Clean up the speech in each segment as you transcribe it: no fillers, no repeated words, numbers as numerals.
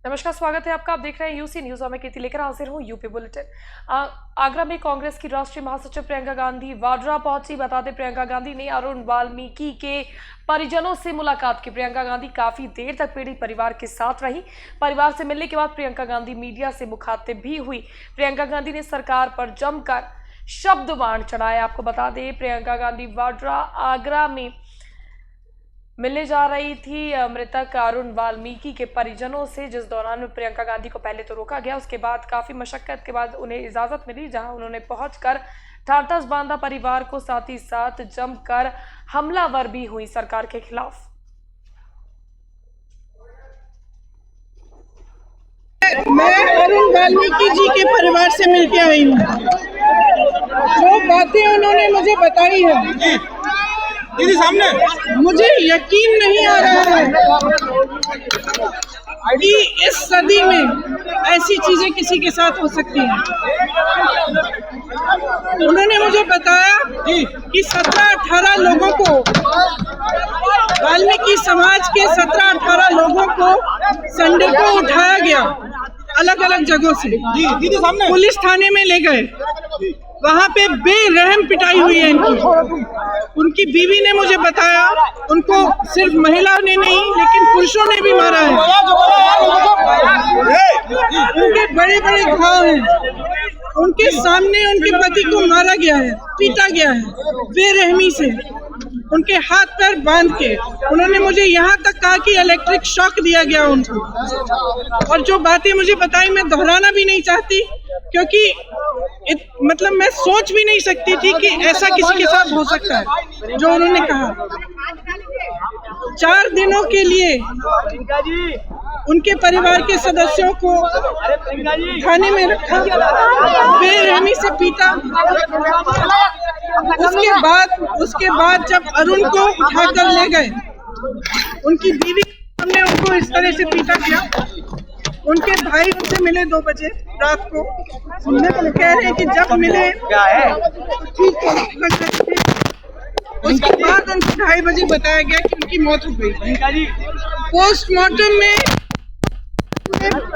नमस्कार, स्वागत है आपका। आप देख रहे हैं यूसी न्यूज और मैं कीर्ति लेकर हाजिर हूं यूपी बुलेटिन। आगरा में कांग्रेस की राष्ट्रीय महासचिव प्रियंका गांधी वाड्रा पहुंची। बता दें, प्रियंका गांधी ने अरुण वाल्मीकि के परिजनों से मुलाकात की। प्रियंका गांधी काफी देर तक पीड़ित परिवार के साथ रही। परिवार से मिलने के बाद प्रियंका गांधी मीडिया से मुखातिब भी हुई। प्रियंका गांधी ने सरकार पर जमकर शब्दबाण चढ़ाया। आपको बता दें, प्रियंका गांधी वाड्रा आगरा में मिलने जा रही थी मृतक अरुण वाल्मीकि के परिजनों से, जिस दौरान प्रियंका गांधी को पहले तो रोका गया, उसके बाद काफी मशक्कत के बाद उन्हें इजाजत मिली, जहां उन्होंने पहुंचकर ठाठस बांधा परिवार को, साथ ही साथ जमकर हमलावर भी हुई सरकार के खिलाफ। मैं अरुण वाल्मीकि जी के परिवार से मिलके आई हूँ। जो बातें उन्होंने मुझे बताई है, दीदी सामने, मुझे यकीन नहीं आ रहा है कि इस सदी में ऐसी चीजें किसी के साथ हो सकती हैं। उन्होंने मुझे बताया कि 17-18 लोगों को, वाल्मीकि समाज के 17-18 लोगों को संडे को उठाया गया अलग अलग जगहों से, दीदी सामने, पुलिस थाने में ले गए। वहाँ पे बेरहम पिटाई हुई है इनकी। उनकी बीवी ने मुझे बताया, उनको सिर्फ महिलाओं ने नहीं लेकिन पुरुषों ने भी मारा है। उनके बड़े बड़े घाव हैं। उनके सामने उनके पति को मारा गया है, पीटा गया है बेरहमी से, उनके हाथ पैर बांध के। उन्होंने मुझे यहाँ तक कहा कि इलेक्ट्रिक शॉक दिया गया उनको। और जो बातें मुझे बताई मैं दोहराना भी नहीं चाहती, क्योंकि मतलब मैं सोच भी नहीं सकती थी कि ऐसा किसी के साथ हो सकता है। जो उन्होंने कहा, 4 दिनों के लिए उनके परिवार के सदस्यों को थाने में रखा, बेरहमी से पीटा। उसके बाद जब अरुण को उठाकर ले गए, उनकी बीवी ने उनको इस तरह से पीटा गया। उनके भाई उनसे मिले 2 बजे रात को, कह रहे हैं कि जब मिले ठीक है। उसके बाद उनको 2:30 बजे बताया गया कि उनकी मौत हो गई। पोस्टमार्टम में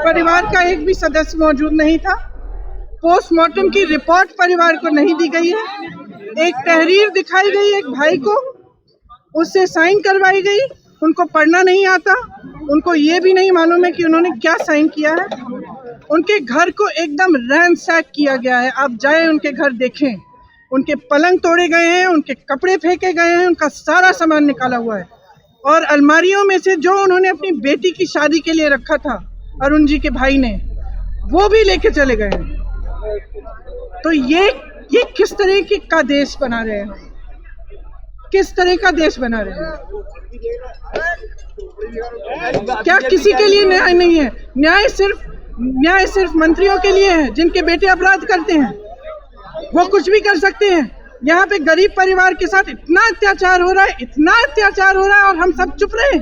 परिवार का एक भी सदस्य मौजूद नहीं था। पोस्टमार्टम की रिपोर्ट परिवार को नहीं दी गई है। एक तहरीर दिखाई गई एक भाई को, उससे साइन करवाई गई। उनको पढ़ना नहीं आता, उनको ये भी नहीं मालूम है कि उन्होंने क्या साइन किया है। उनके घर को एकदम रैंसैक किया गया है। आप जाए उनके घर देखें, उनके पलंग तोड़े गए हैं, उनके कपड़े फेंके गए हैं, उनका सारा सामान निकाला हुआ है। और अलमारियों में से जो उन्होंने अपनी बेटी की शादी के लिए रखा था अरुण जी के भाई ने, वो भी लेके चले गए हैं। तो ये किस तरह का देश बना रहे हैं, किस तरह का देश बना रहे हैं? क्या किसी के लिए न्याय नहीं है? न्याय सिर्फ मंत्रियों के लिए है जिनके बेटे अपराध करते हैं, वो कुछ भी कर सकते हैं। यहाँ पे गरीब परिवार के साथ इतना अत्याचार हो रहा है, इतना अत्याचार हो रहा है, और हम सब चुप रहे।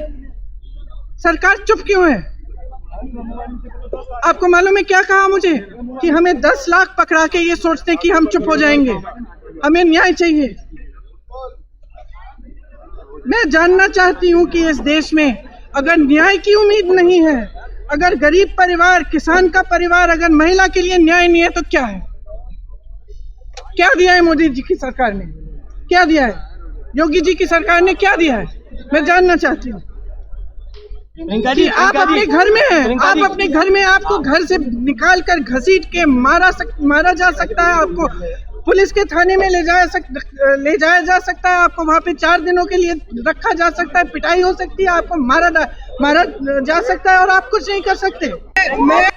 सरकार चुप क्यों है? आपको मालूम है क्या कहा मुझे? कि हमें 10 लाख पकड़ा के ये सोचते कि हम चुप हो जाएंगे। हमें न्याय चाहिए। मैं जानना चाहती हूँ कि इस देश में अगर न्याय की उम्मीद नहीं है, अगर गरीब परिवार, किसान का परिवार, अगर महिला के लिए न्याय नहीं है, तो क्या है? क्या दिया है मोदी जी की सरकार ने? क्या दिया है योगी जी की सरकार ने? क्या दिया है? मैं जानना चाहती हूँ। आप अपने घर में हैं, आप अपने घर में, आपको घर से निकाल कर घसीट के मारा जा सकता है। आपको पुलिस के थाने में ले जाया जा सकता है। आपको वहाँ पे 4 दिनों के लिए रखा जा सकता है, पिटाई हो सकती है, आपको मारा जा सकता है, और आप कुछ नहीं कर सकते। मैं